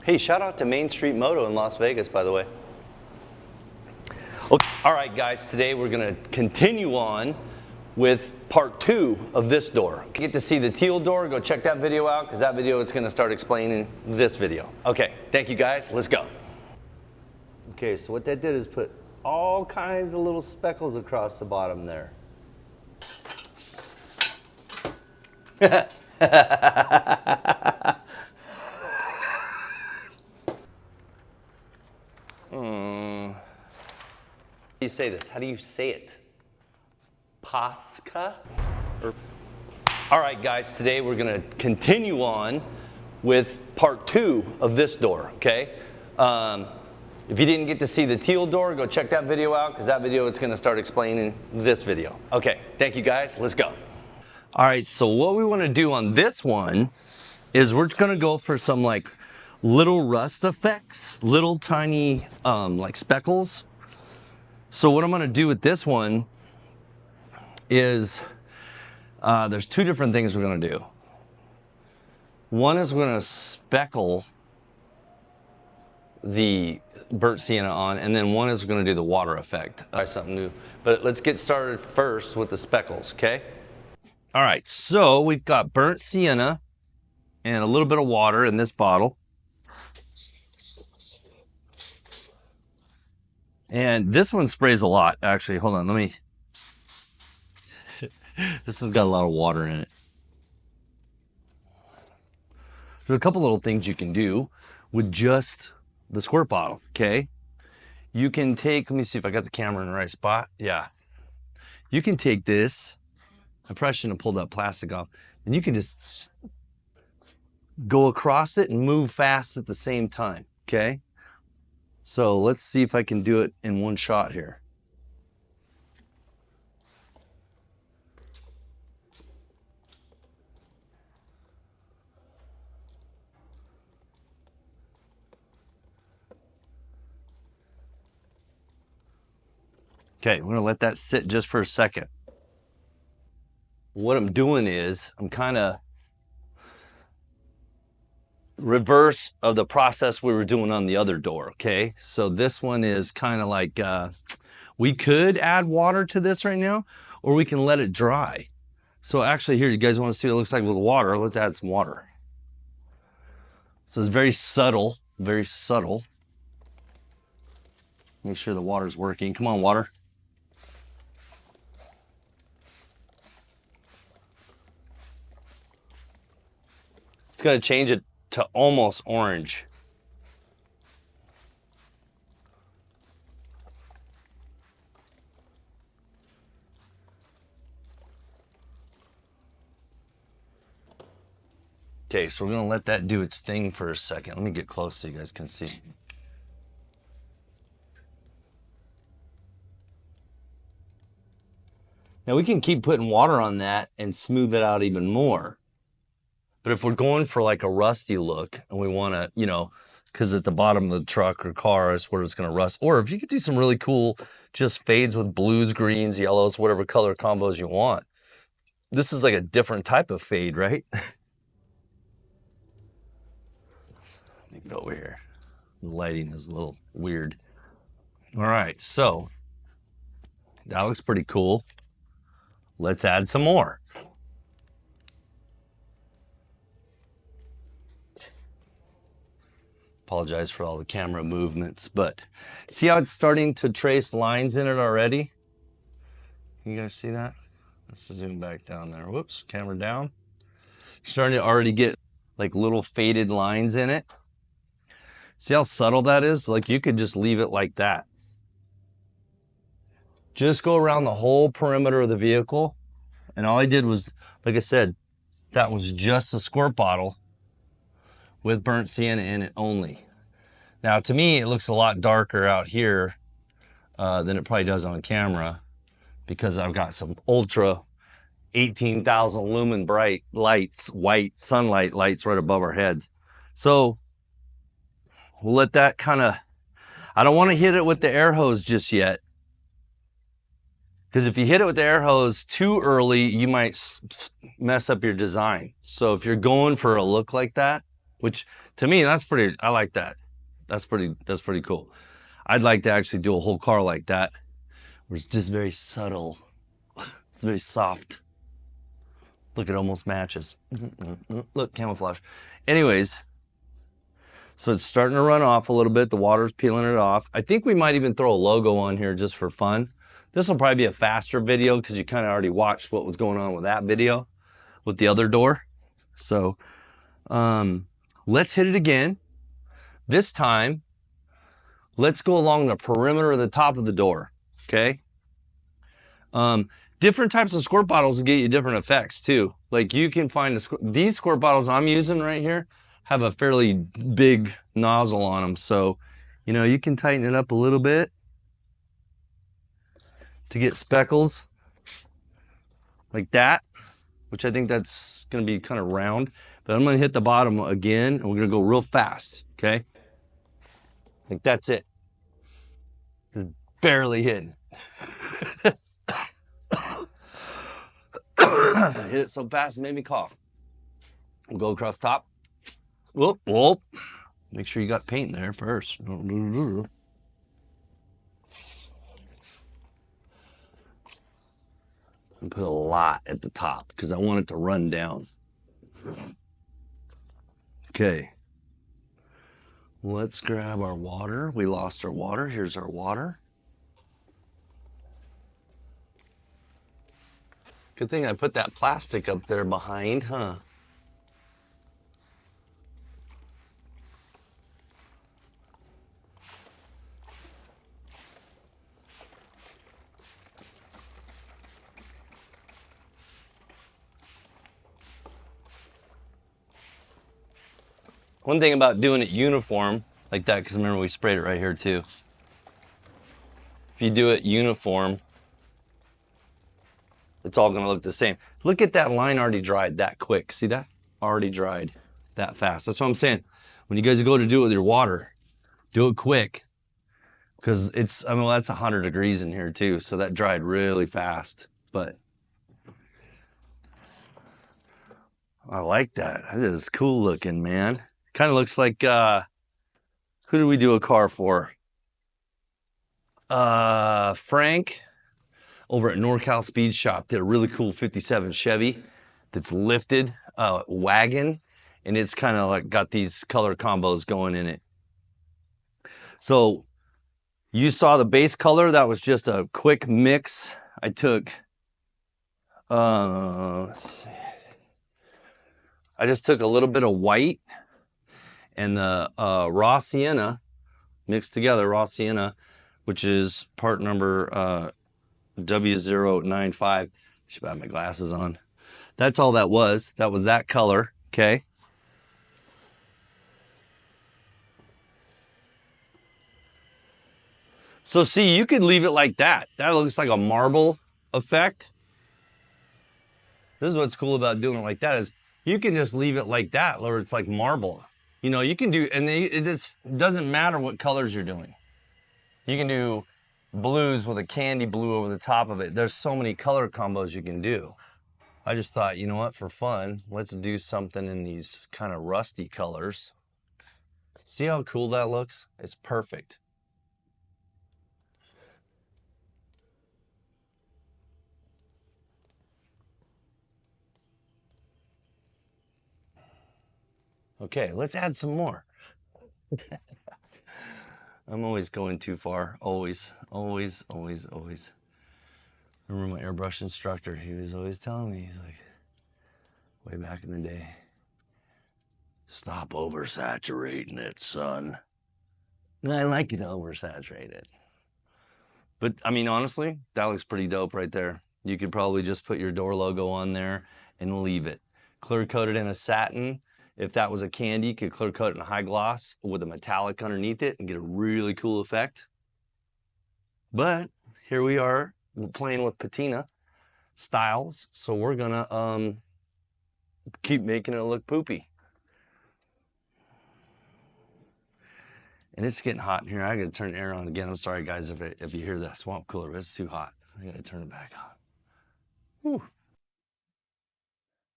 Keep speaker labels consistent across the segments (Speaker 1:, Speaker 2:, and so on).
Speaker 1: Hey, shout out to Main Street Moto in Las Vegas, by the way. Okay. All right, guys, today we're gonna continue on with part 2 of this door. Get to see the teal door, go check that video out, because that video is gonna start explaining this video. Okay, thank you guys, let's go. Okay, so what that did is put all kinds of little speckles across the bottom there. How do you say this? How do you say it? Pasca? All right, guys, today we're gonna continue on with part 2 of this door, okay? If you didn't get to see the teal door, go check that video out, because that video is gonna start explaining this video. Okay, thank you guys, let's go. All right, so what we wanna do on this one is we're just gonna go for some like little rust effects, little tiny like speckles. So what I'm gonna do with this one is there's 2 different things we're gonna do. One is we're gonna speckle the burnt sienna on, and then one is gonna do the water effect. Try something new, but let's get started first with the speckles, okay? All right, so we've got burnt sienna and a little bit of water in this bottle. And this one sprays a lot, actually. Hold on, let me... This one's got a lot of water in it. There's a couple little things you can do with just the squirt bottle, okay? You can take, let me see if I got the camera in the right spot. Yeah. You can take this, I probably shouldn't have pulled that plastic off, and you can just go across it and move fast at the same time, okay? So let's see if I can do it in one shot here. Okay, we're gonna let that sit just for a second. What I'm doing is I'm kind of reverse of the process we were doing on the other door, okay? So this one is kind of like, we could add water to this right now, or we can let it dry. So actually here, you guys want to see what it looks like with water? Let's add some water. So it's very subtle, very subtle. Make sure the water's working. Come on, water. It's gonna change it to almost orange. Okay, so we're gonna let that do its thing for a second. Let me get close so you guys can see. Now we can keep putting water on that and smooth it out even more. But if we're going for like a rusty look and we want to, you know, because at the bottom of the truck or car is where it's going to rust. Or if you could do some really cool just fades with blues, greens, yellows, whatever color combos you want. This is like a different type of fade, right? Let me get over here. The lighting is a little weird. All right, so that looks pretty cool. Let's add some more. Apologize for all the camera movements, but see how it's starting to trace lines in it already? Can you guys see that? Let's zoom back down there. Whoops, camera down. Starting to already get like little faded lines in it. See how subtle that is? Like you could just leave it like that. Just go around the whole perimeter of the vehicle. And all I did was, like I said, that was just a squirt bottle with burnt sienna in it only. Now to me, it looks a lot darker out here than it probably does on camera, because I've got some ultra 18,000 lumen bright lights, white sunlight lights right above our heads. So we'll let that kind of, I don't want to hit it with the air hose just yet, because if you hit it with the air hose too early, you might mess up your design. So if you're going for a look like that, which To me, that's pretty, I like that. That's pretty cool. I'd like to actually do a whole car like that, where it's just very subtle. It's very soft. Look, it almost matches. Look, camouflage. Anyways, so it's starting to run off a little bit. The water's peeling it off. I think we might even throw a logo on here just for fun. This will probably be a faster video because you kind of already watched what was going on with that video with the other door. So let's hit it again. This time, let's go along the perimeter of the top of the door, okay? Different types of squirt bottles will get you different effects too. Like you can find these squirt bottles I'm using right here have a fairly big nozzle on them. So, you know, you can tighten it up a little bit to get speckles like that, which I think that's gonna be kind of round. But I'm gonna hit the bottom again and we're gonna go real fast, okay? Like that's it. Just barely hitting it. I hit it so fast it made me cough. We'll go across top. Whoop, whoop. Make sure you got paint there first. And put a lot at the top because I want it to run down. Okay. Let's grab our water. We lost our water. Here's our water. Good thing I put that plastic up there behind, huh? One thing about doing it uniform like that, because remember we sprayed it right here too. If you do it uniform, it's all gonna look the same. Look at that line already dried that quick. See that? Already dried that fast. That's what I'm saying. When you guys go to do it with your water, do it quick. Because it's, I mean, that's 100 degrees in here too. So that dried really fast. But I like that. That is cool looking, man. Kind of looks like, who did we do a car for? Frank over at NorCal Speed Shop did a really cool 57 Chevy that's lifted wagon, and it's kind of like got these color combos going in it. So you saw the base color. That was just a quick mix. I took I just took a little bit of white and the raw sienna mixed together, raw sienna, which is part number W095. I should have my glasses on. That's all that was. That was that color, okay? So see, you could leave it like that. That looks like a marble effect. This is what's cool about doing it like that is you can just leave it like that, or it's like marble. You know, you can do, and it just doesn't matter what colors you're doing. You can do blues with a candy blue over the top of it. There's so many color combos you can do. I just thought, you know what, for fun, let's do something in these kind of rusty colors. See how cool that looks? It's perfect. Okay, let's add some more. I'm always going too far. Always, always, always, always. I remember my airbrush instructor, he was always telling me, he's like, way back in the day, stop oversaturating it, son. I like it to oversaturate it. But I mean, honestly, that looks pretty dope right there. You could probably just put your door logo on there and leave it. Clear coat it in a satin. If that was a candy, you could clear coat it in high gloss with a metallic underneath it and get a really cool effect. But here we are playing with patina styles. So we're gonna keep making it look poopy. And it's getting hot in here. I gotta turn the air on again. I'm sorry guys if you hear that swamp cooler, but it's too hot. I gotta turn it back on. Whew.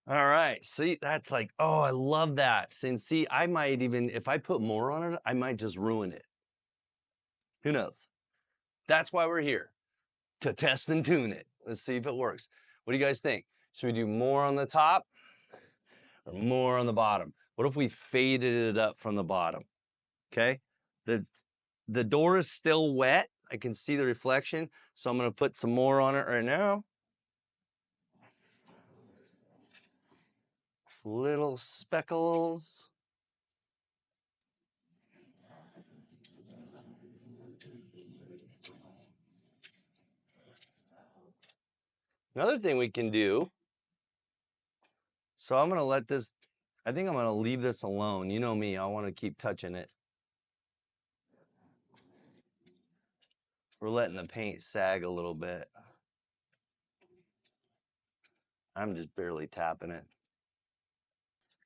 Speaker 1: All right, see, that's like, oh, I love that. And see, I might even, if I put more on it, I might just ruin it. Who knows? That's why we're here, to test and tune it. Let's see if it works. What do you guys think? Should we do more on the top or more on the bottom? What if we faded it up from the bottom? Okay, the door is still wet. I can see the reflection, so I'm gonna put some more on it right now. Little speckles. Another thing we can do, so I'm gonna let this, I think I'm gonna leave this alone. You know me, I wanna keep touching it. We're letting the paint sag a little bit. I'm just barely tapping it.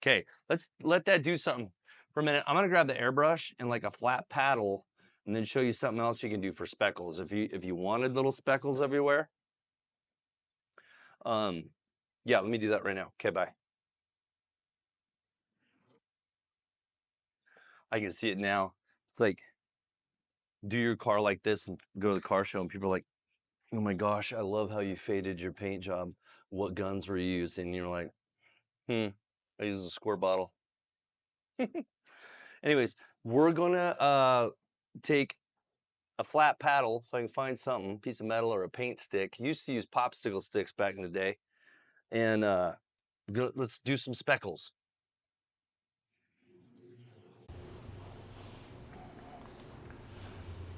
Speaker 1: Okay, let's let that do something for a minute. I'm gonna grab the airbrush and like a flat paddle and then show you something else you can do for speckles. If you wanted little speckles everywhere. Yeah, let me do that right now. Okay, bye. I can see it now. It's like, do your car like this and go to the car show and people are like, oh my gosh, I love how you faded your paint job. What guns were you using? And you're like, I use a squirt bottle. Anyways, we're gonna take a flat paddle, if I can find something, piece of metal or a paint stick. Used to use popsicle sticks back in the day. And let's do some speckles.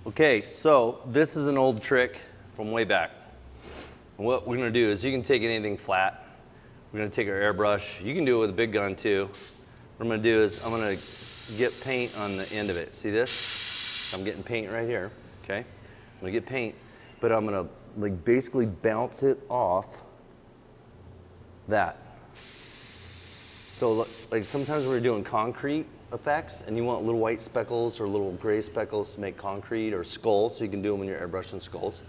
Speaker 1: Okay, so this is an old trick from way back. And what we're gonna do is you can take anything flat. We're gonna take our airbrush. You can do it with a big gun too. What I'm gonna do is I'm gonna get paint on the end of it. See this? I'm getting paint right here, okay? I'm gonna get paint, but I'm gonna like basically bounce it off that. So like sometimes we're doing concrete effects and you want little white speckles or little gray speckles to make concrete or skulls, so you can do them when you're airbrushing skulls.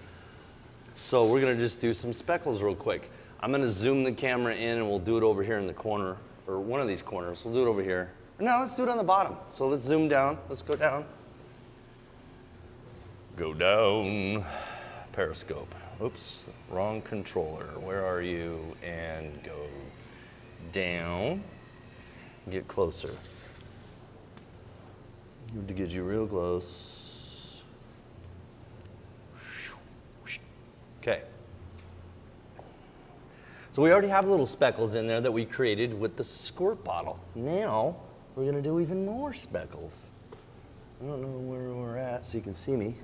Speaker 1: So we're gonna just do some speckles real quick. I'm gonna zoom the camera in and we'll do it over here in the corner, or one of these corners. We'll do it over here. No, let's do it on the bottom. So let's zoom down, let's go down. Go down, periscope. Oops, wrong controller. Where are you? And go down, get closer. Need to get you real close. Okay. So we already have little speckles in there that we created with the squirt bottle. Now we're gonna do even more speckles. I don't know where we're at so you can see me.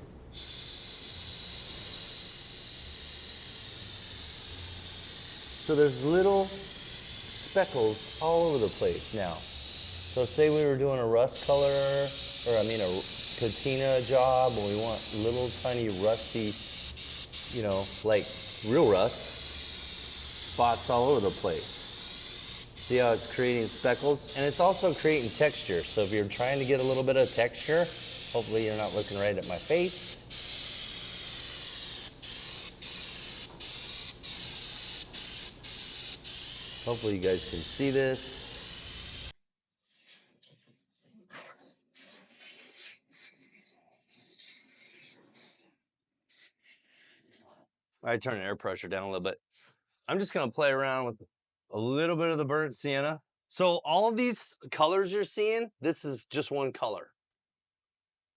Speaker 1: So there's little speckles all over the place now. So say we were doing a rust color, or I mean a patina job, and we want little tiny rusty, you know, like real rust, spots all over the place. See how it's creating speckles? And it's also creating texture. So if you're trying to get a little bit of texture, hopefully you're not looking right at my face. Hopefully you guys can see this. I turn the air pressure down a little bit. I'm just gonna play around with a little bit of the burnt sienna. So all of these colors you're seeing, this is just one color.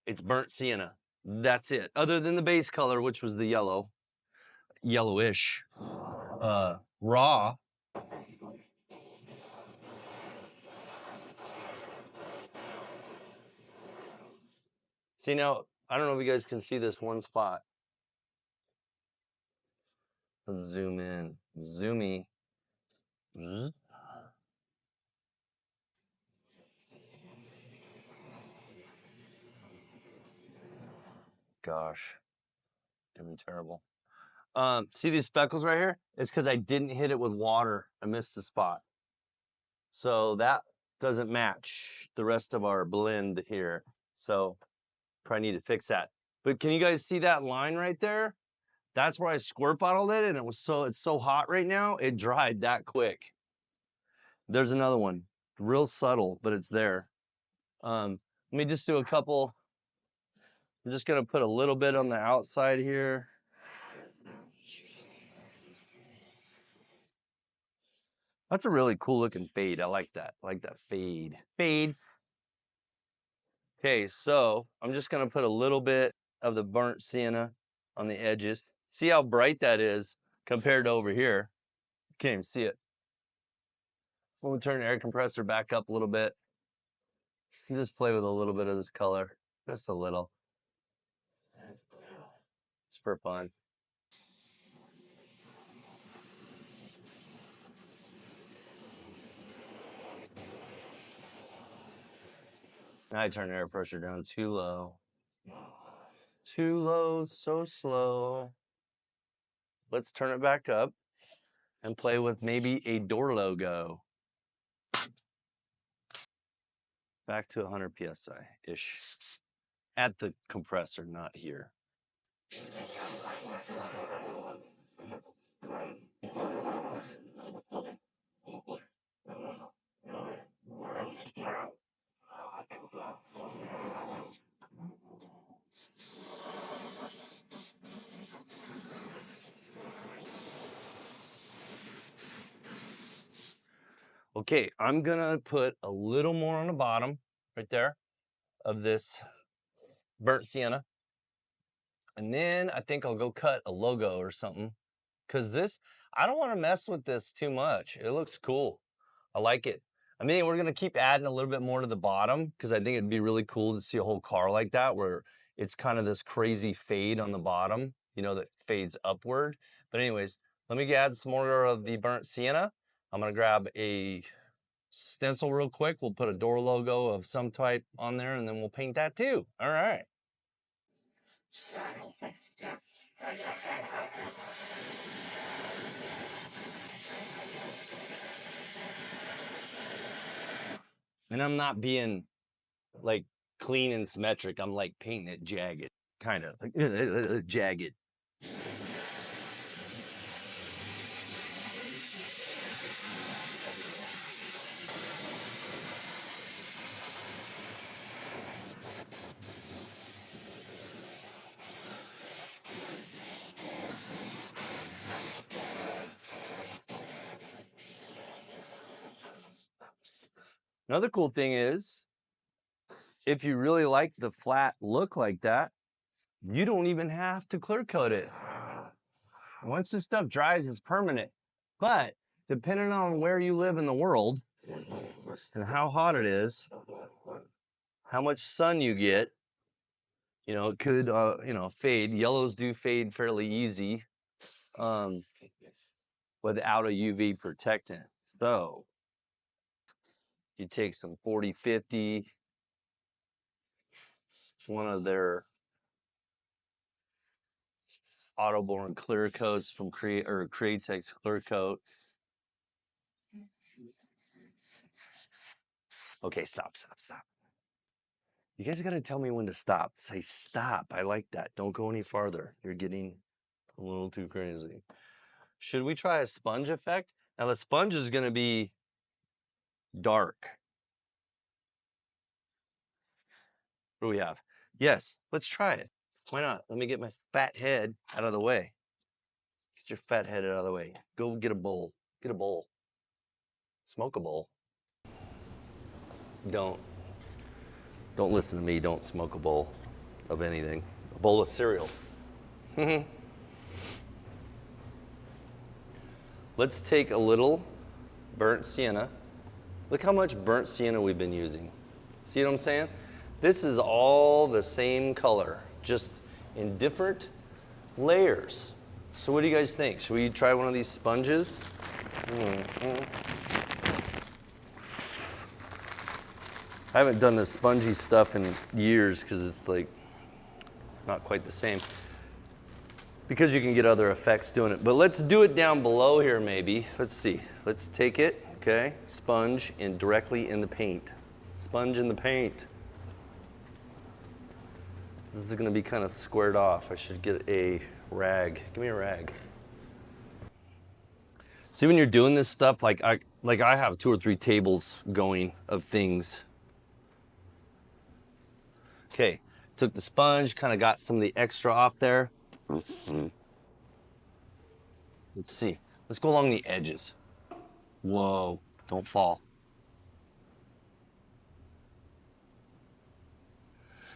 Speaker 1: It's burnt sienna. That's it. Other than the base color, which was the yellow, yellowish, raw. See now, I don't know if you guys can see this one spot. Let's zoom in, zoomy. Gosh, doing terrible. See these speckles right here? It's because I didn't hit it with water. I missed the spot. So that doesn't match the rest of our blend here. So probably need to fix that. But can you guys see that line right there? That's where I squirt bottled it, and it's so hot right now, it dried that quick. There's another one, real subtle, but it's there. Let me just do a couple. I'm just gonna put a little bit on the outside here. That's a really cool looking fade. I like that. I like that fade. Fade. Okay, so I'm just gonna put a little bit of the burnt sienna on the edges. See how bright that is compared to over here. You can't even see it. We'll turn the air compressor back up a little bit. Just play with a little bit of this color. Just a little. It's for fun. Now I turn the air pressure down too low. Too low, so slow. Let's turn it back up and play with maybe a door logo. Back to 100 psi-ish. At the compressor, not here. Okay, I'm gonna put a little more on the bottom, right there, of this burnt sienna. And then I think I'll go cut a logo or something. Cause this, I don't wanna mess with this too much. It looks cool. I like it. I mean, we're gonna keep adding a little bit more to the bottom because I think it'd be really cool to see a whole car like that where it's kind of this crazy fade on the bottom, you know, that fades upward. But anyways, let me add some more of the burnt sienna. I'm gonna grab a stencil real quick. We'll put a door logo of some type on there and then we'll paint that too. All right. And I'm not being like clean and symmetric. I'm like painting it jagged, kind of like jagged. Another cool thing is, if you really like the flat look like that, you don't even have to clear coat it. Once this stuff dries, it's permanent. But depending on where you live in the world and how hot it is, how much sun you get, you know, it could, you know, fade. Yellows do fade fairly easy um, without a UV protectant. So you take some 40/50, one of their Autoborn clear coats from Createx clear coat. Okay, stop. You guys got to tell me when to stop. Say stop. I like that. Don't go any farther. You're getting a little too crazy. Should we try a sponge effect? Now the sponge is going to be dark. What do we have? Yes, let's try it. Why not? Let me get my fat head out of the way. Get your fat head out of the way. Go get a bowl. Get a bowl. Smoke a bowl. Don't listen to me. Don't smoke a bowl of anything. A bowl of cereal. Let's take a little burnt sienna. Look how much burnt sienna we've been using. See what I'm saying? This is all the same color, just in different layers. So what do you guys think? Should we try one of these sponges? I haven't done this spongy stuff in years because it's like not quite the same. Because you can get other effects doing it. But let's do it down below here maybe. Let's see. Let's take it, okay, sponge and directly in the paint. Sponge in the paint. This is gonna be kind of squared off. I should get a rag. Give me a rag. See, when you're doing this stuff, like I have 2 or 3 tables going of things. Okay, took the sponge, kind of got some of the extra off there. Let's see. Let's go along the edges. Whoa, don't fall.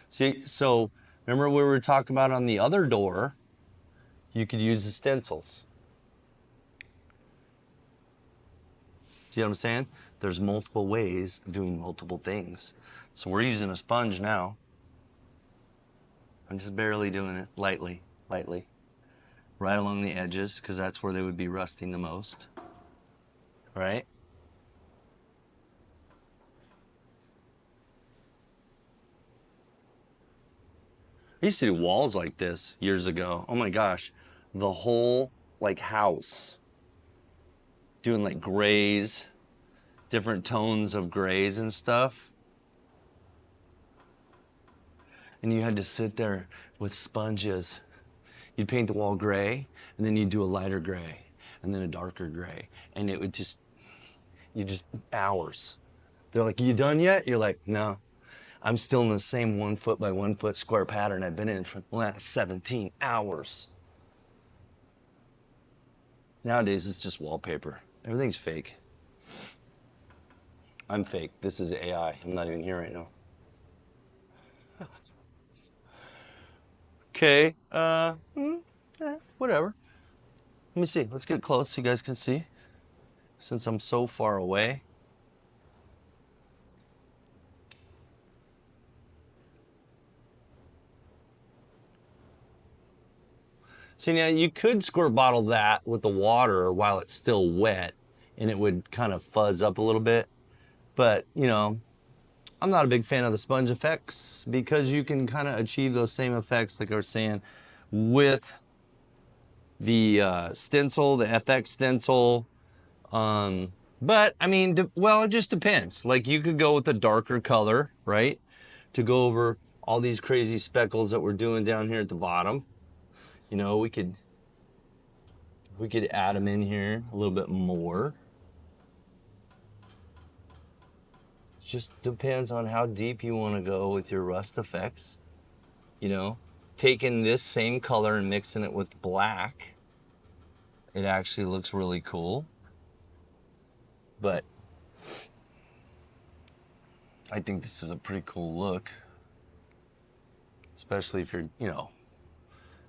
Speaker 1: See, so remember we were talking about on the other door, you could use the stencils. See what I'm saying? There's multiple ways of doing multiple things. So we're using a sponge now. I'm just barely doing it, lightly, right along the edges, because that's where they would be rusting the most, right? I used to do walls like this years ago. Oh my gosh, the whole like house, doing like grays, different tones of grays and stuff. And you had to sit there with sponges. You'd paint the wall gray, and then you'd do a lighter gray, and then a darker gray. And it would just, hours. They're like, you done yet? You're like, no. I'm still in the same 1 foot by 1 foot square pattern I've been in for the last 17 hours. Nowadays, it's just wallpaper. Everything's fake. I'm fake. This is AI. I'm not even here right now. Okay, whatever. Let me see. Let's get close so you guys can see. Since I'm so far away. See, now you could squirt bottle that with the water while it's still wet, and it would kind of fuzz up a little bit. But, you know, I'm not a big fan of the sponge effects because you can kind of achieve those same effects, like I was saying, with the stencil, the FX stencil. But, I mean, well, it just depends. Like, you could go with a darker color, right, to go over all these crazy speckles that we're doing down here at the bottom. You know, we could add them in here a little bit more. Just depends on how deep you want to go with your rust effects. You know, taking this same color and mixing it with black, it actually looks really cool. But I think this is a pretty cool look, especially if you're, you know,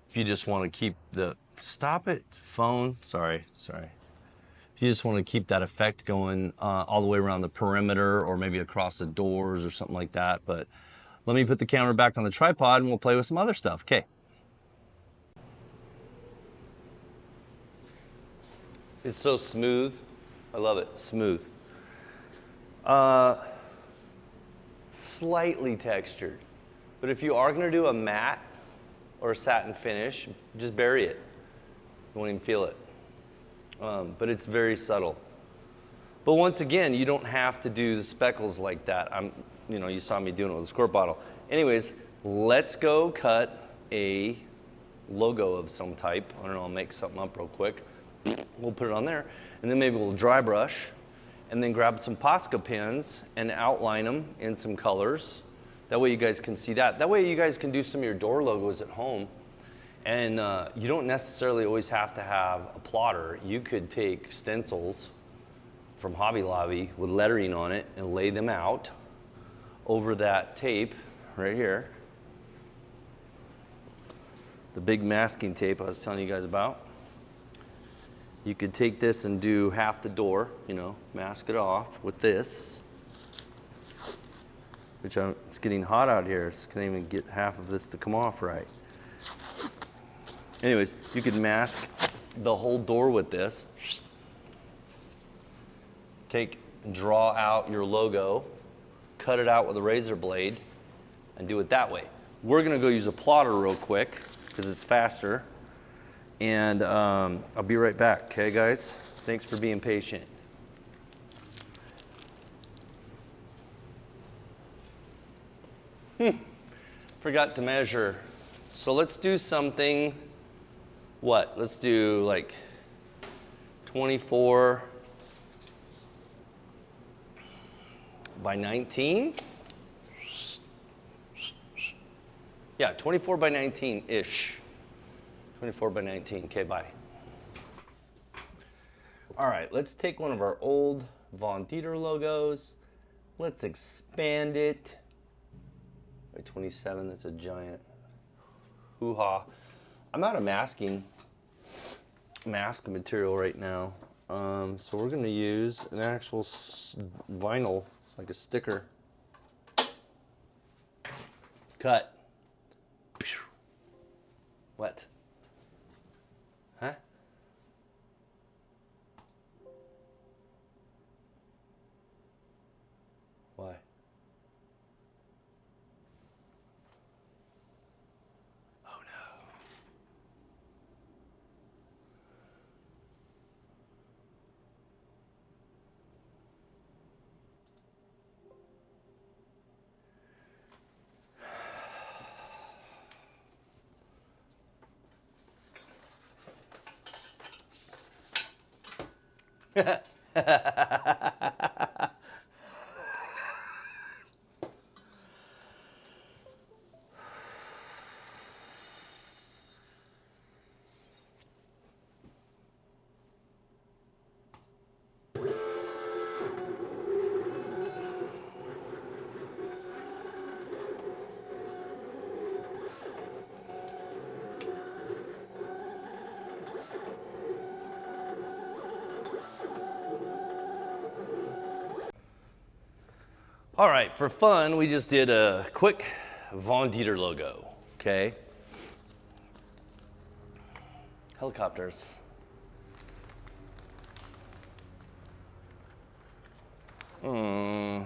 Speaker 1: if you just want to keep the, stop it, phone, sorry. If you just want to keep that effect going all the way around the perimeter or maybe across the doors or something like that. But let me put the camera back on the tripod and we'll play with some other stuff. Okay. It's so smooth. I love it, smooth. Slightly textured. But if you are gonna do a matte or a satin finish, just bury it. You won't even feel it. But it's very subtle. But once again, you don't have to do the speckles like that. You know, you saw me doing it with a squirt bottle. Anyways, let's go cut a logo of some type. I don't know, I'll make something up real quick. We'll put it on there. And then maybe we'll dry brush and then grab some Posca pens and outline them in some colors. That way you guys can see that. That way you guys can do some of your door logos at home. And you don't necessarily always have to have a plotter. You could take stencils from Hobby Lobby with lettering on it and lay them out over that tape right here. The big masking tape I was telling you guys about. You could take this and do half the door, you know, mask it off with this. Which it's getting hot out here. It's can't even get half of this to come off right. Anyways, you could mask the whole door with this. Draw out your logo, cut it out with a razor blade, and do it that way. We're gonna go use a plotter real quick because it's faster. And I'll be right back, okay guys? Thanks for being patient. Forgot to measure. So let's do something, what? Let's do like 24 by 19. Yeah, 24 by 19-ish. 24 by 19, okay, bye. All right, let's take one of our old Von Deeter logos. Let's expand it. By 27, that's a giant hoo-ha. I'm out of mask material right now. So we're gonna use an actual vinyl, like a sticker. Cut. What? Huh? Why? Oh no. All right, for fun, we just did a quick Von Deeter logo, okay? Helicopters. Okay.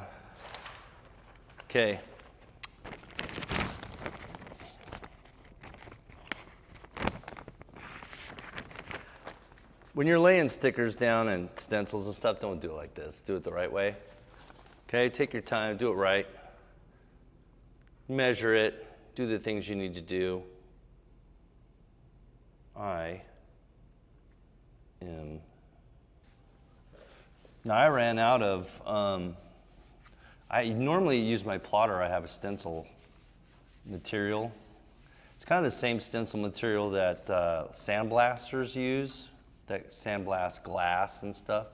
Speaker 1: When you're laying stickers down and stencils and stuff, don't do it like this. Do it the right way. Okay, take your time, do it right. Measure it, do the things you need to do. I ran out of, I normally use my plotter. I have a stencil material. It's kind of the same stencil material that sandblasters use, that sandblast glass and stuff.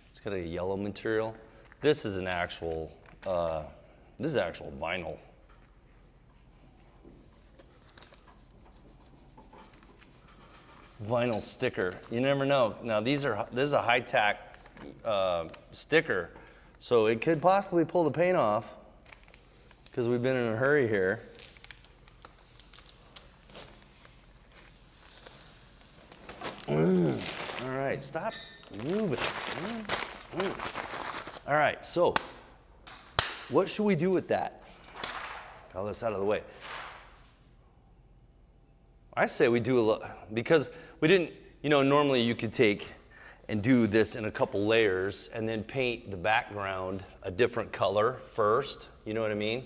Speaker 1: It's got a yellow material. This is an actual, actual vinyl. Vinyl sticker. You never know. Now this is a high-tack sticker, so it could possibly pull the paint off because we've been in a hurry here. All right, stop moving. All right, so what should we do with that? Get all this out of the way. I say we do a lot, because we didn't, normally you could take and do this in a couple layers and then paint the background a different color first, you know what I mean?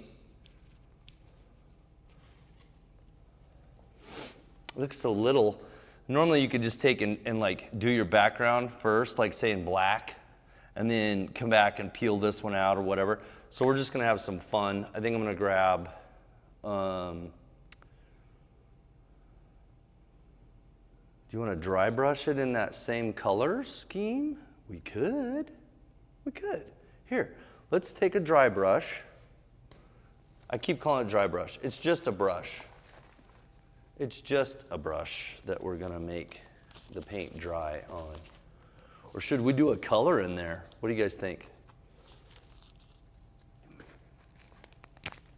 Speaker 1: It looks so little. Normally you could just take and like do your background first, like say in black, and then come back and peel this one out or whatever. So we're just gonna have some fun. I think I'm gonna grab, do you wanna dry brush it in that same color scheme? We could. Here, let's take a dry brush. I keep calling it dry brush. It's just a brush. It's just a brush that we're gonna make the paint dry on. Or should we do a color in there? What do you guys think?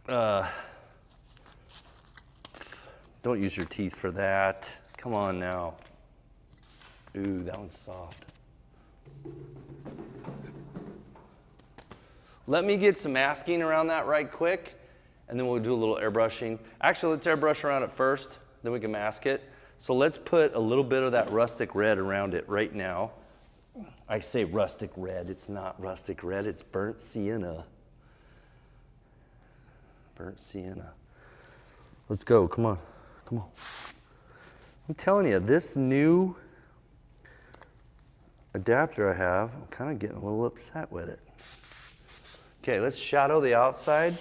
Speaker 1: Don't use your teeth for that. Come on now. Ooh, that one's soft. Let me get some masking around that right quick, and then we'll do a little airbrushing. Actually, let's airbrush around it first, then we can mask it. So let's put a little bit of that rustic red around it right now. I say rustic red, it's not rustic red, it's burnt sienna. Burnt sienna. Let's go, come on, come on. I'm telling you, this new adapter I have, I'm kind of getting a little upset with it. Okay, let's shadow the outside.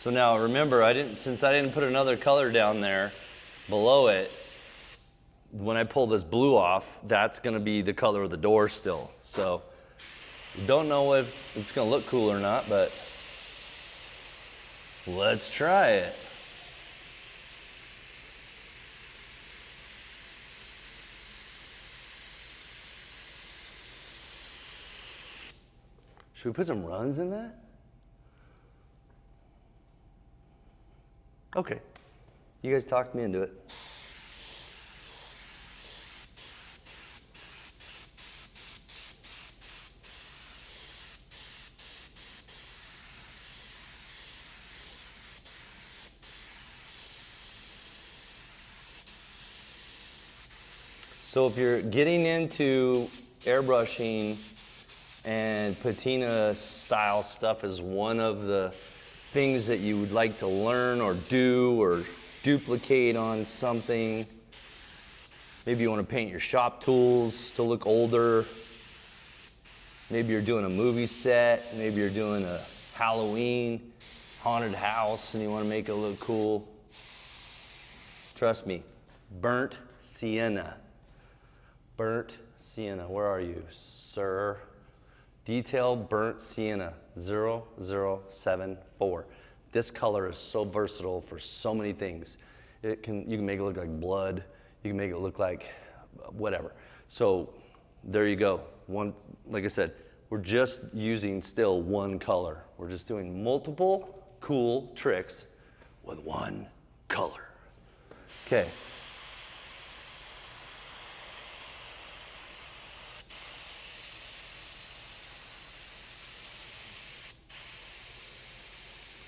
Speaker 1: So now remember, since I didn't put another color down there below it, when I pull this blue off, that's gonna be the color of the door still. So don't know if it's gonna look cool or not, but let's try it. Should we put some runs in that? Okay, you guys talked me into it. So if you're getting into airbrushing and patina style stuff is one of the things that you would like to learn or do or duplicate on something. Maybe you want to paint your shop tools to look older. Maybe you're doing a movie set. Maybe you're doing a Halloween haunted house and you want to make it look cool. Trust me, burnt sienna. Burnt sienna, where are you, sir? Detail burnt sienna, 0074. This color is so versatile for so many things. You can make it look like blood. You can make it look like whatever. So there you go. Like I said, we're just using still one color. We're just doing multiple cool tricks with one color. Okay.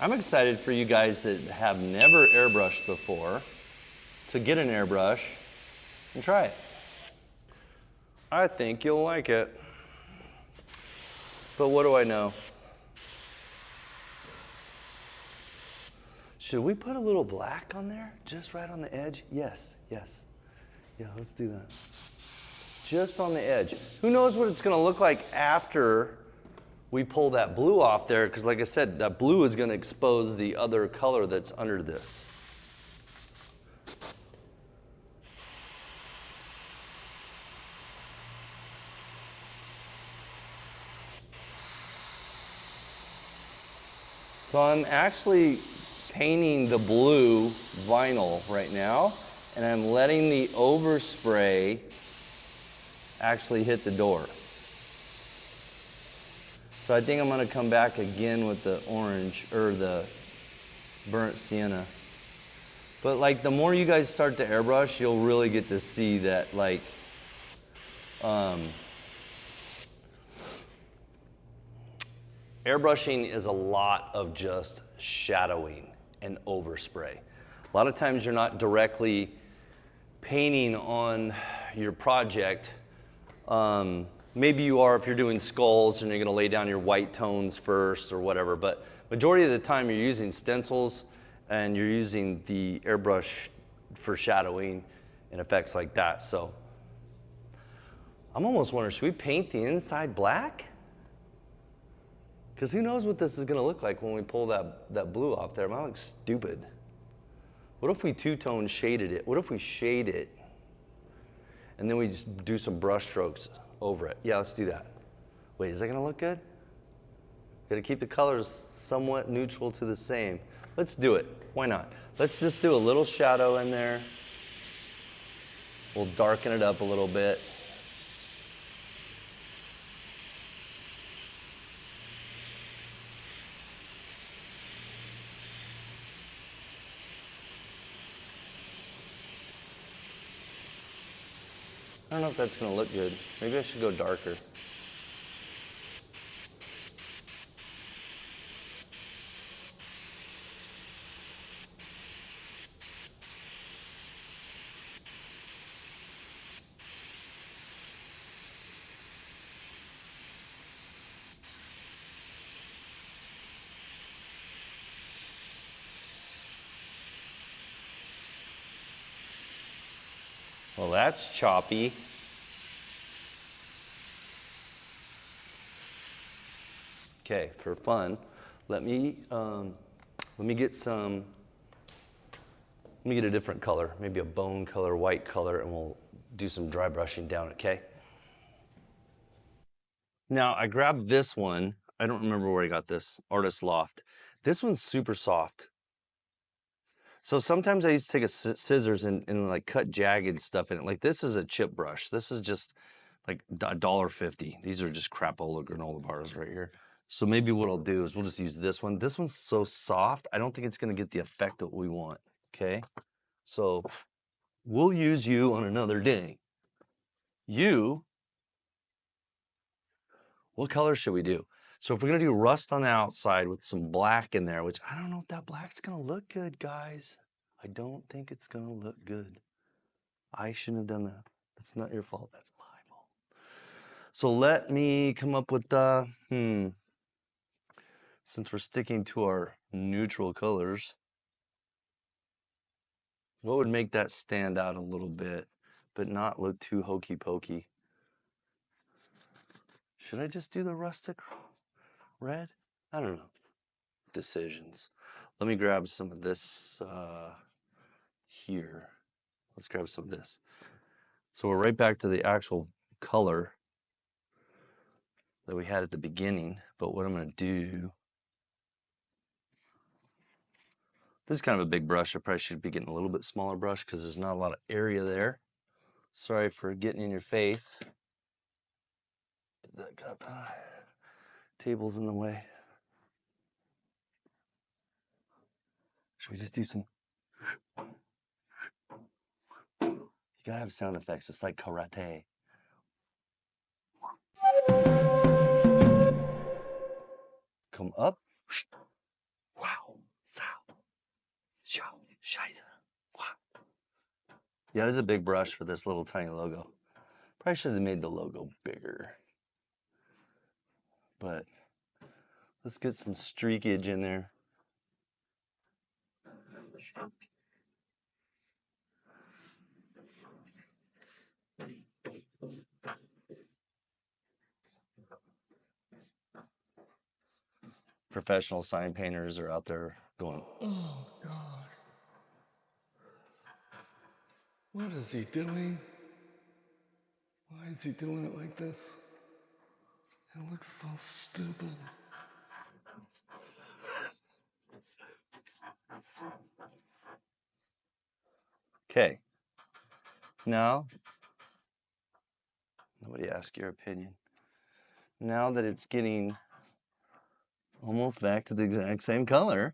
Speaker 1: I'm excited for you guys that have never airbrushed before to get an airbrush and try it. I think you'll like it. But what do I know? Should we put a little black on there? Just right on the edge? Yes, yes. Yeah, let's do that. Just on the edge. Who knows what it's gonna look like after we pull that blue off there, because like I said, that blue is going to expose the other color that's under this. So I'm actually painting the blue vinyl right now, and I'm letting the overspray actually hit the door. So I think I'm going to come back again with the orange or the burnt sienna. But like the more you guys start to airbrush, you'll really get to see that like airbrushing is a lot of just shadowing and overspray. A lot of times you're not directly painting on your project. Maybe you are if you're doing skulls and you're going to lay down your white tones first or whatever, but majority of the time you're using stencils and you're using the airbrush for shadowing and effects like that. So I'm almost wondering, should we paint the inside black? Because who knows what this is going to look like when we pull that blue off there. It might look stupid. What if we two-tone shaded it? What if we shade it and then we just do some brush strokes over it? Yeah, let's do that. Wait, is that gonna look good? Gotta keep the colors somewhat neutral to the same. Let's do it. Why not? Let's just do a little shadow in there. We'll darken it up a little bit. I don't know if that's gonna look good. Maybe I should go darker. Well, that's choppy. Okay, for fun, let me get a different color, maybe a bone color, white color, and we'll do some dry brushing down, okay? Now, I grabbed this one. I don't remember where I got this, Artist Loft. This one's super soft. So sometimes I used to take scissors and like cut jagged stuff in it. Like this is a chip brush. This is just like $1.50. These are just crapola granola bars right here. So maybe what I'll do is we'll just use this one. This one's so soft, I don't think it's gonna get the effect that we want, okay? So we'll use you on another day. What color should we do? So if we're gonna do rust on the outside with some black in there, which I don't know if that black's gonna look good, guys. I don't think it's gonna look good. I shouldn't have done that. That's not your fault, that's my fault. So let me come up with since we're sticking to our neutral colors, what would make that stand out a little bit, but not look too hokey pokey? Should I just do the rustic red? I don't know. Decisions. Let me grab some of this here. Let's grab some of this. So we're right back to the actual color that we had at the beginning, but what I'm going to do, this is kind of a big brush. I probably should be getting a little bit smaller brush because there's not a lot of area there. Sorry for getting in your face. Got the tables in the way. Should we just do some? You gotta have sound effects. It's like karate. Come up. Wow. Scheiße. Wow. Yeah, there's a big brush for this little tiny logo. Probably should have made the logo bigger. But let's get some streakage in there. Professional sign painters are out there going, oh gosh, what is he doing? Why is he doing it like this? It looks so stupid. Okay. Now, nobody asked your opinion. Now that it's getting almost back to the exact same color,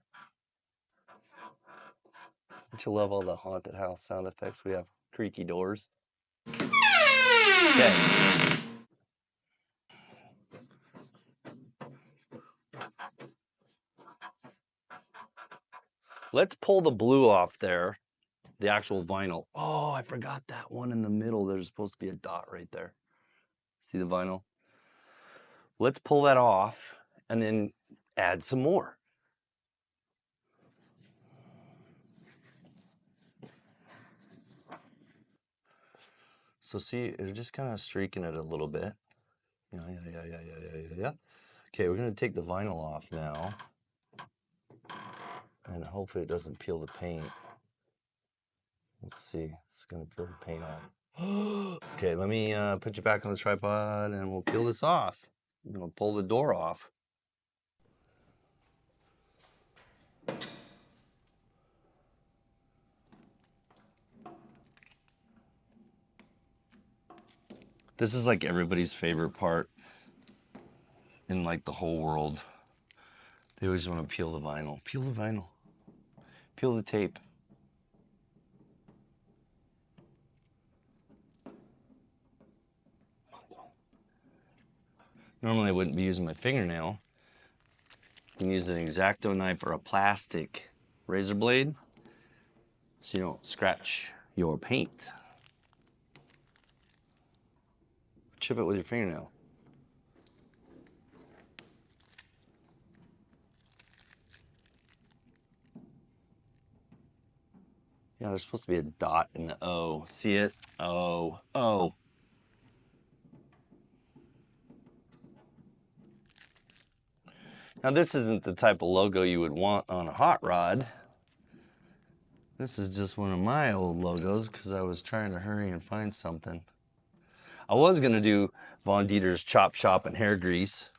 Speaker 1: don't you love all the haunted house sound effects? We have creaky doors. Okay. Let's pull the blue off there, the actual vinyl. Oh, I forgot that one in the middle. There's supposed to be a dot right there. See the vinyl? Let's pull that off and then add some more. So see, it's just kind of streaking it a little bit. Yeah. Okay, we're gonna take the vinyl off now. And hopefully it doesn't peel the paint. Let's see, it's gonna peel the paint off. Okay, let me put you back on the tripod and we'll peel this off. I'm gonna pull the door off. This is like everybody's favorite part in like the whole world. They always want to peel the vinyl. Peel the vinyl. Peel the tape. Normally I wouldn't be using my fingernail. You can use an X-Acto knife or a plastic razor blade so you don't scratch your paint. Chip it with your fingernail. Yeah, there's supposed to be a dot in the O. See it? O, O. Now this isn't the type of logo you would want on a hot rod. This is just one of my old logos because I was trying to hurry and find something. I was gonna do Von Dieter's Chop Shop and Hair Grease.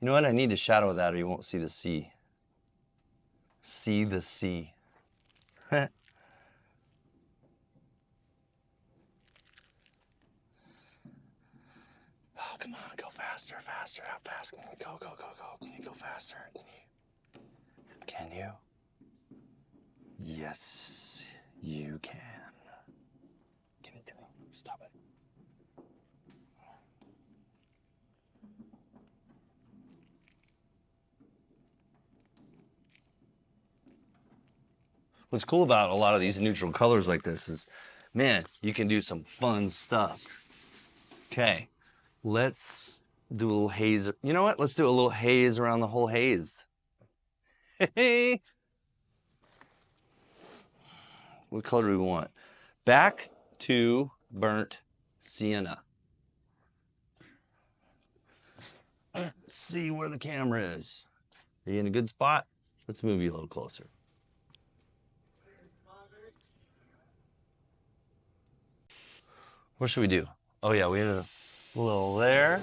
Speaker 1: You know what? I need to shadow that or you won't see the C. See the C. Oh, come on, go faster, faster. How fast can you go, go, go, go? Can you go faster? Can you? Yes, you can. Give it to me. Stop it. What's cool about a lot of these neutral colors like this is, man, you can do some fun stuff. Okay, let's do a little haze. You know what? Let's do a little haze around the whole haze. Hey. What color do we want? Back to burnt sienna. Let's see where the camera is. Are you in a good spot? Let's move you a little closer. What should we do? Oh yeah, we had a little there.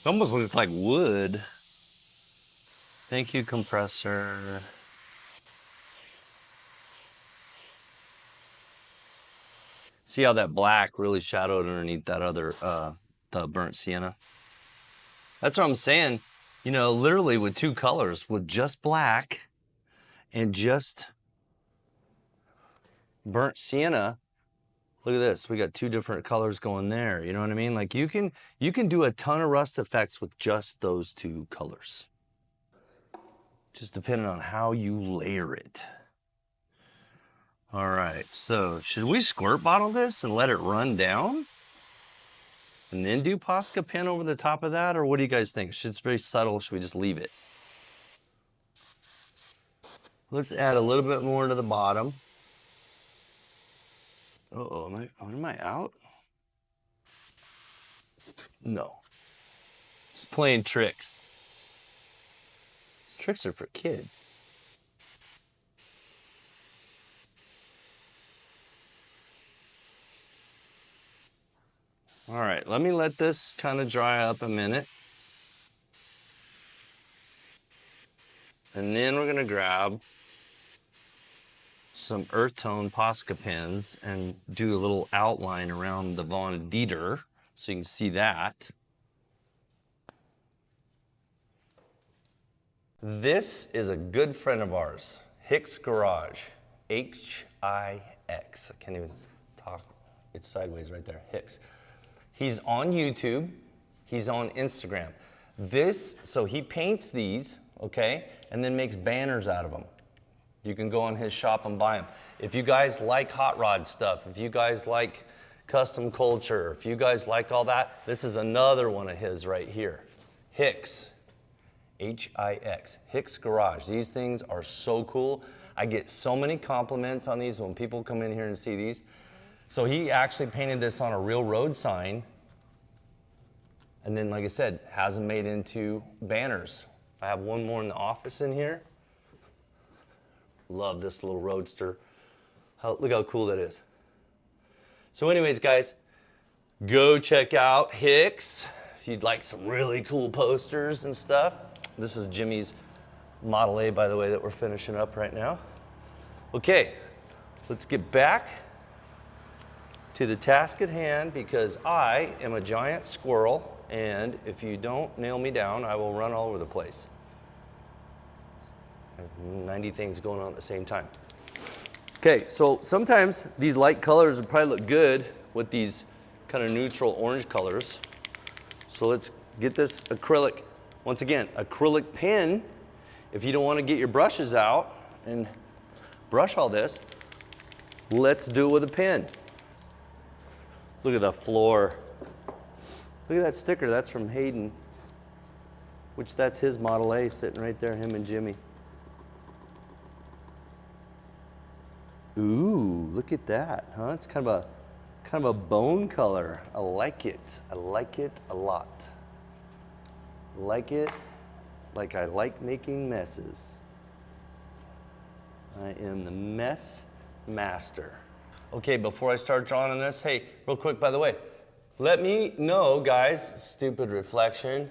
Speaker 1: It almost looks like wood. Thank you, compressor. See how that black really shadowed underneath that other, the burnt sienna? That's what I'm saying. You know, literally with two colors, with just black and just burnt sienna. Look at this. We got two different colors going there. You know what I mean? Like you can do a ton of rust effects with just those two colors. Just depending on how you layer it. All right, so should we squirt bottle this and let it run down? And then do Posca pen over the top of that? Or what do you guys think? It's very subtle. Should we just leave it? Let's add a little bit more to the bottom. Uh-oh, am I out? No. It's playing tricks. Tricks are for kids. All right, let me let this kind of dry up a minute. And then we're gonna grab some earth tone Posca pens and do a little outline around the Von Dieter so you can see that. This is a good friend of ours, Hicks Garage, H-I-X. I can't even talk, it's sideways right there, Hicks. He's on YouTube, he's on Instagram. So he paints these, okay, and then makes banners out of them. You can go on his shop and buy them. If you guys like hot rod stuff, if you guys like custom culture, if you guys like all that, this is another one of his right here. Hicks, H-I-X, Hicks Garage. These things are so cool. I get so many compliments on these when people come in here and see these. So he actually painted this on a real road sign. And then, like I said, has them made into banners. I have one more in the office in here. Love this little roadster. Look how cool that is. So anyways, guys, go check out Hicks if you'd like some really cool posters and stuff. This is Jimmy's Model A, by the way, that we're finishing up right now. Okay, let's get back to the task at hand because I am a giant squirrel, and if you don't nail me down, I will run all over the place. I have 90 things going on at the same time. Okay, so sometimes these light colors would probably look good with these kind of neutral orange colors. So let's get this acrylic, once again, acrylic pen. If you don't want to get your brushes out and brush all this, let's do it with a pen. Look at the floor. Look at that sticker, that's from Hayden, which that's his Model A sitting right there, him and Jimmy. Ooh, look at that, huh? It's kind of a bone color. I like it. I like it a lot. Like it like I like making messes. I am the mess master. Okay, before I start drawing on this, hey, real quick, by the way, let me know, guys, stupid reflection,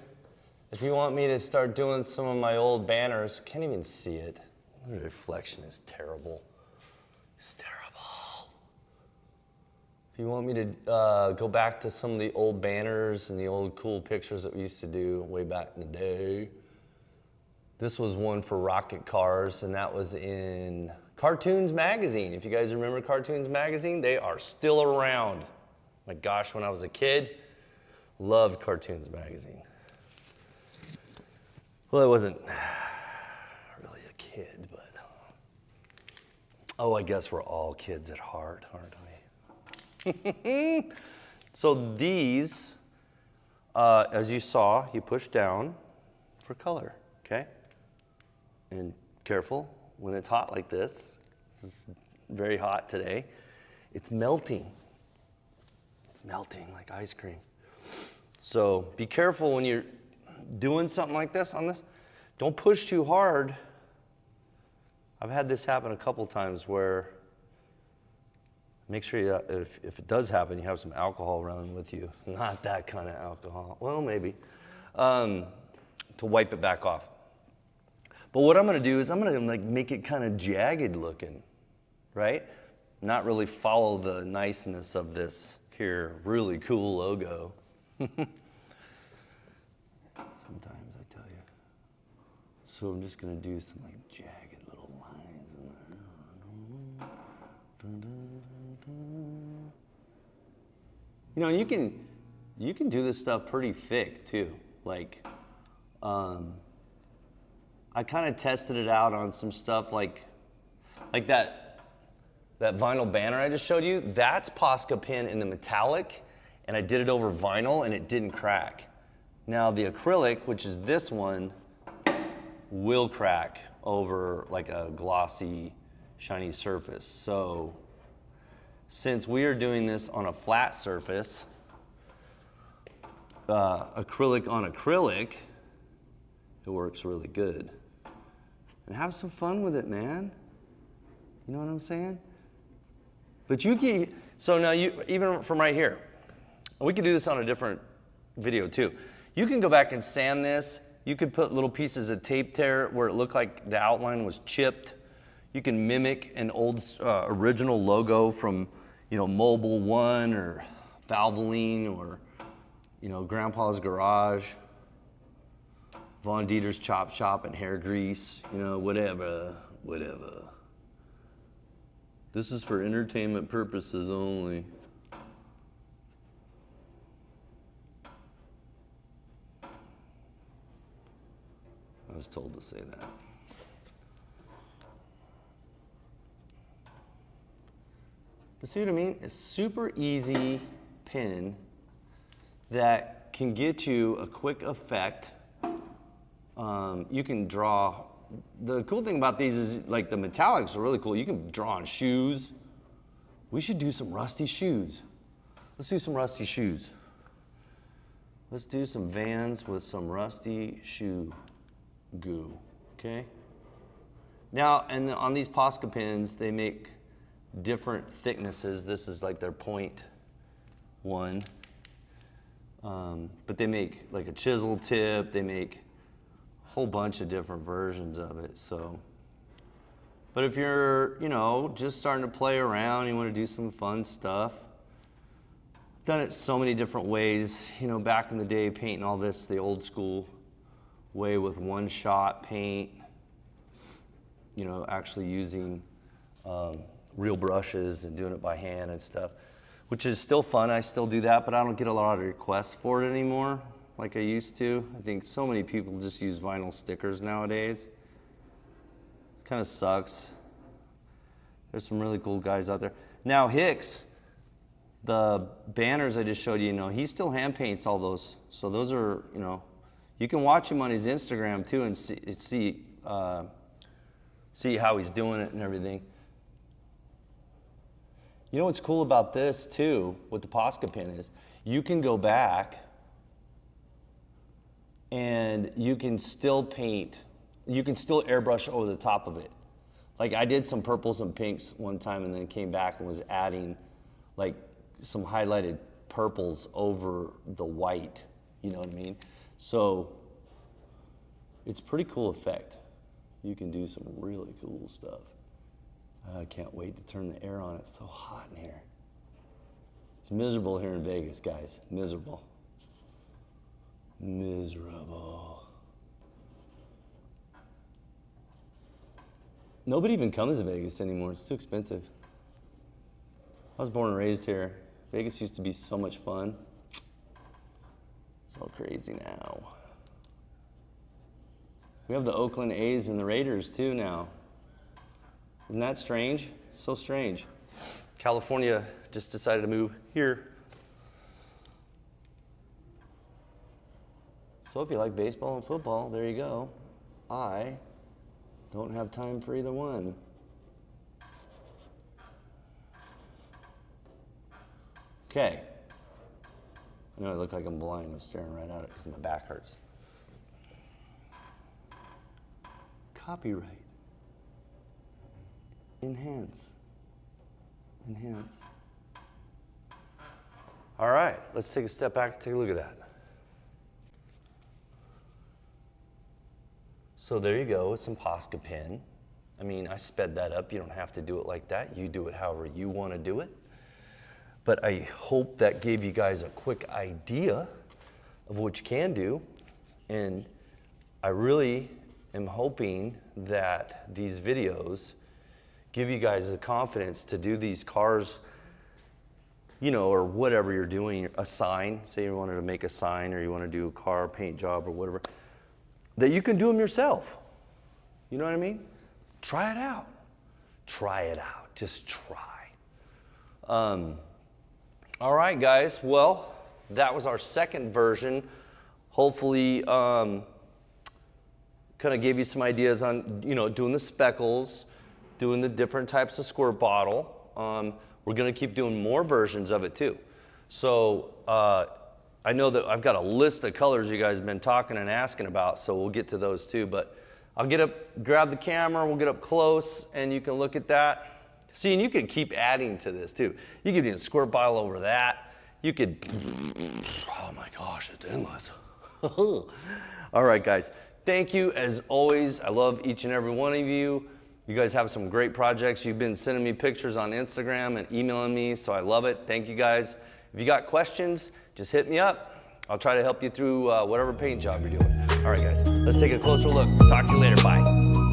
Speaker 1: if you want me to start doing some of my old banners. Can't even see it. The reflection is terrible. It's terrible. If you want me to go back to some of the old banners and the old cool pictures that we used to do way back in the day, this was one for rocket cars, and that was in Cartoons Magazine. If you guys remember Cartoons Magazine, they are still around. My gosh, when I was a kid, loved Cartoons Magazine. Well, I wasn't really a kid, but oh, I guess we're all kids at heart, aren't we? So these, as you saw, you push down for color, okay? And careful, when it's hot like this is very hot today, it's melting. It's melting like ice cream. So be careful when you're doing something like this on this. Don't push too hard. I've had this happen a couple times where make sure you, if it does happen, you have some alcohol around with you. Not that kind of alcohol. Well, maybe. To wipe it back off. But what I'm going to do is I'm going to like make it kind of jagged looking, right? Not really follow the niceness of this here really cool logo. Sometimes I tell you. So I'm just going to do some like jagged little lines in there. You know, you can do this stuff pretty thick too. Like, I kind of tested it out on some stuff like that vinyl banner I just showed you. That's Posca pen in the metallic, and I did it over vinyl and it didn't crack. Now the acrylic, which is this one, will crack over like a glossy, shiny surface. So since we are doing this on a flat surface, acrylic on acrylic, it works really good. And have some fun with it, man. You know what I'm saying? But you can, so now you, even from right here, we could do this on a different video too. You can go back and sand this. You could put little pieces of tape there where it looked like the outline was chipped. You can mimic an old original logo from, you know, Mobile One or Valvoline or, you know, Grandpa's Garage, Von Dieter's Chop Shop and Hair Grease, you know, whatever. This is for entertainment purposes only. I was told to say that. But see what I mean? It's super easy pen that can get you a quick effect. You can draw. The cool thing about these is like the metallics are really cool. You can draw on shoes. We should do some rusty shoes. Let's do some rusty shoes. Let's do some Vans with some rusty shoe goo, okay? Now, and on these Posca pens, they make different thicknesses. This is like their 0.1. But they make like a chisel tip, they make whole bunch of different versions of it, so. But if you're, you know, just starting to play around, you want to do some fun stuff. I've done it so many different ways. You know, back in the day, painting all this the old school way with one-shot paint. You know, actually using real brushes and doing it by hand and stuff, which is still fun. I still do that, but I don't get a lot of requests for it anymore like I used to. I think so many people just use vinyl stickers nowadays. It kind of sucks. There's some really cool guys out there. Now Hicks, the banners I just showed you, you know, he still hand paints all those. So those are, you know, you can watch him on his Instagram too and see how he's doing it and everything. You know what's cool about this too, with the Posca pen is, you can go back and you can still paint, you can still airbrush over the top of it. Like I did some purples and pinks one time and then came back and was adding like some highlighted purples over the white, you know what I mean? So it's a pretty cool effect. You can do some really cool stuff. I can't wait to turn the air on. It's so hot in here. It's miserable here in Vegas, guys. Miserable. Miserable. Nobody even comes to Vegas anymore. It's too expensive. I was born and raised here. Vegas used to be so much fun. It's all crazy now. We have the Oakland A's and the Raiders too now. Isn't that strange? So strange. California just decided to move here. So if you like baseball and football, there you go. I don't have time for either one. Okay. I know I look like I'm blind. I'm staring right at it because my back hurts. Copyright. Enhance. Enhance. All right, let's take a step back and take a look at that. So there you go with some Posca pen. I mean, I sped that up. You don't have to do it like that. You do it however you want to do it. But I hope that gave you guys a quick idea of what you can do. And I really am hoping that these videos give you guys the confidence to do these cars, you know, or whatever you're doing, a sign, say you wanted to make a sign or you want to do a car paint job or whatever, that you can do them yourself. You know what I mean? Try it out. Try it out. Just try. All right, guys. Well, that was our second version. Hopefully, kind of gave you some ideas on, you know, doing the speckles, doing the different types of squirt bottle. We're going to keep doing more versions of it too. So I know that I've got a list of colors you guys have been talking and asking about, so we'll get to those too. But I'll get up, grab the camera, we'll get up close, and you can look at that. See, and you could keep adding to this too. You could do a squirt bottle over that. You could, oh my gosh, it's endless. All right, guys. Thank you as always. I love each and every one of you. You guys have some great projects. You've been sending me pictures on Instagram and emailing me, so I love it. Thank you guys. If you got questions, just hit me up. I'll try to help you through whatever paint job you're doing. All right, guys, let's take a closer look. Talk to you later. Bye.